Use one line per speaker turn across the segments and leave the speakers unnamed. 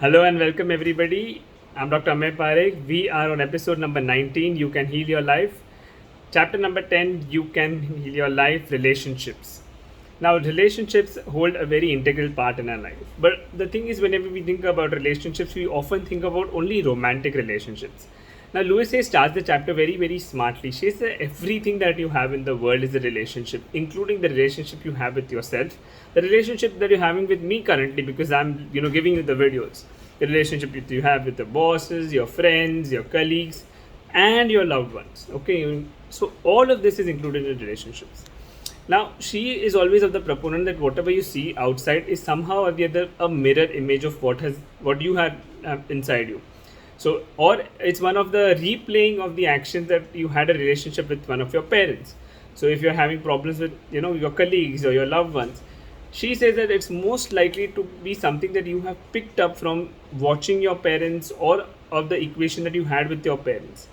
Hello and welcome everybody. I'm Dr. Amay Parekh. We are on episode number 19, You Can Heal Your Life. Chapter number 10, You Can Heal Your Life, Relationships. Now, relationships hold a very integral part in our life. But the thing is, whenever we think about relationships, we often think about only romantic relationships. Now, Louise Hay starts the chapter very, very smartly. She says that everything that you have in the world is a relationship, including the relationship you have with yourself, the relationship that you're having with me currently, because I'm, giving you the videos, the relationship that you have with the bosses, your friends, your colleagues, and your loved ones. Okay, so all of this is included in relationships. Now, she is always of the proponent that whatever you see outside is somehow or the other a mirror image of what you have inside you. So, or it's one of the replaying of the actions that you had a relationship with one of your parents. So, if you're having problems with your colleagues or your loved ones, she says that it's most likely to be something that you have picked up from watching your parents or of the equation that you had with your parents.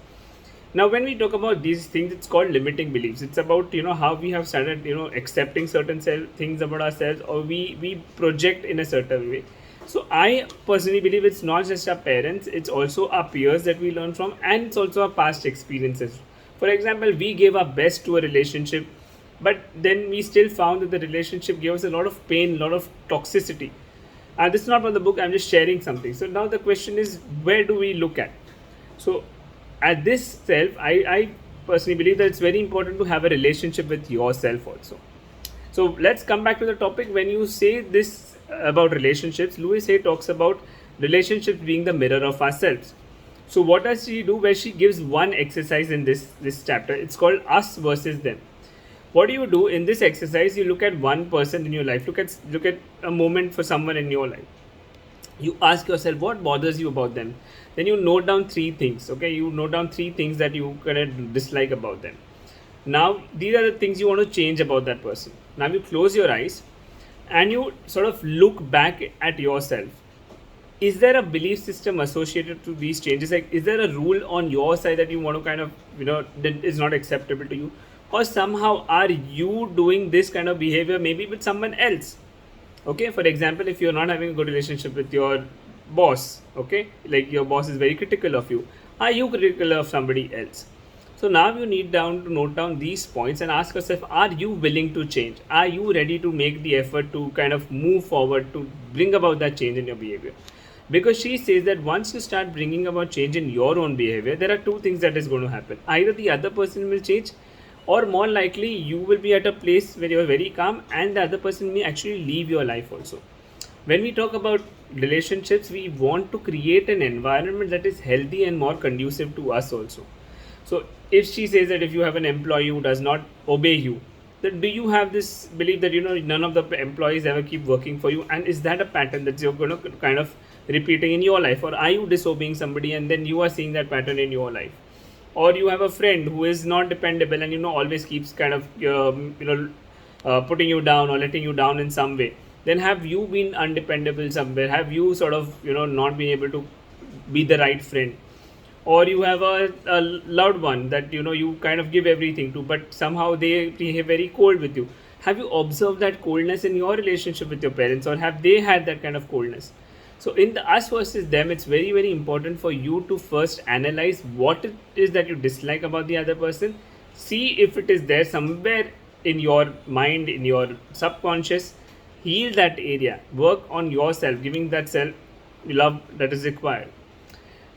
Now, when we talk about these things, it's called limiting beliefs. It's about how we have started accepting certain things about ourselves, or we project in a certain way. So I personally believe it's not just our parents, it's also our peers that we learn from, and it's also our past experiences. For example, we gave our best to a relationship, but then we still found that the relationship gave us a lot of pain, a lot of toxicity. And this is not from the book, I'm just sharing something. So now the question is, where do we look at? So at this self, I personally believe that it's very important to have a relationship with yourself also. So let's come back to the topic. When you say this about relationships, Louise Hay talks about relationships being the mirror of ourselves. So what does she do? Where she gives one exercise in this chapter. It's called us versus them. What do in this exercise? You look at one person in your life. Look at a moment for someone in your life. You ask yourself what bothers you about them. Then you note down three things. Okay, you note down three things that you kind of dislike about them. Now these are the things you want to change about that person. Now you close your eyes and you sort of look back at yourself. Is there a belief system associated to these changes? Like, is there a rule on your side that you want to kind of that is not acceptable to you, or somehow are you doing this kind of behavior maybe with someone else? Okay, for example, if you're not having a good relationship with your boss, okay, like your boss is very critical of you, are you critical of somebody else? So now you need to note down these points and ask yourself, are you willing to change? Are you ready to make the effort to kind of move forward to bring about that change in your behavior? Because she says that once you start bringing about change in your own behavior, there are two things that is going to happen. Either the other person will change, or more likely you will be at a place where you're very calm and the other person may actually leave your life also. When we talk about relationships, we want to create an environment that is healthy and more conducive to us also. So if she says that if you have an employee who does not obey you, then do you have this belief that none of the employees ever keep working for you, and is that a pattern that you're going to kind of repeating in your life, or are you disobeying somebody and then you are seeing that pattern in your life? Or you have a friend who is not dependable and always keeps kind of putting you down or letting you down in some way, then have you been undependable somewhere? Have you sort of not been able to be the right friend? Or you have a loved one that you kind of give everything to, but somehow they behave very cold with you. Have you observed that coldness in your relationship with your parents, or have they had that kind of coldness? So in the us versus them, it's very, very important for you to first analyze what it is that you dislike about the other person. See if it is there somewhere in your mind, in your subconscious. Heal that area. Work on yourself, giving that self love that is required.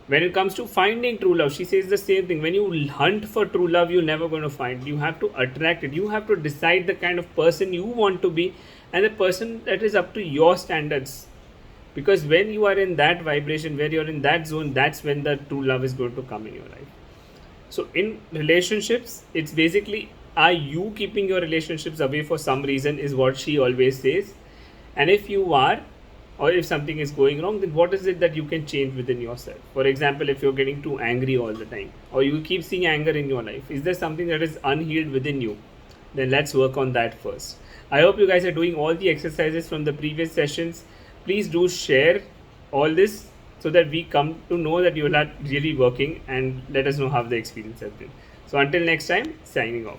When it comes to finding true love, she says the same thing. When you hunt for true love, you're never going to find. You have to attract it. You have to decide the kind of person you want to be, and the person that is up to your standards. Because when you are in that vibration, where you're in that zone, that's when the true love is going to come in your life. So in relationships, it's basically, are you keeping your relationships away for some reason, is what she always says. And if you are, or if something is going wrong, then what is it that you can change within yourself? For example, if you're getting too angry all the time, or you keep seeing anger in your life, is there something that is unhealed within you? Then let's work on that first. I hope you guys are doing all the exercises from the previous sessions. Please do share all this so that we come to know that you are really working, and let us know how the experience has been. So until next time, signing off.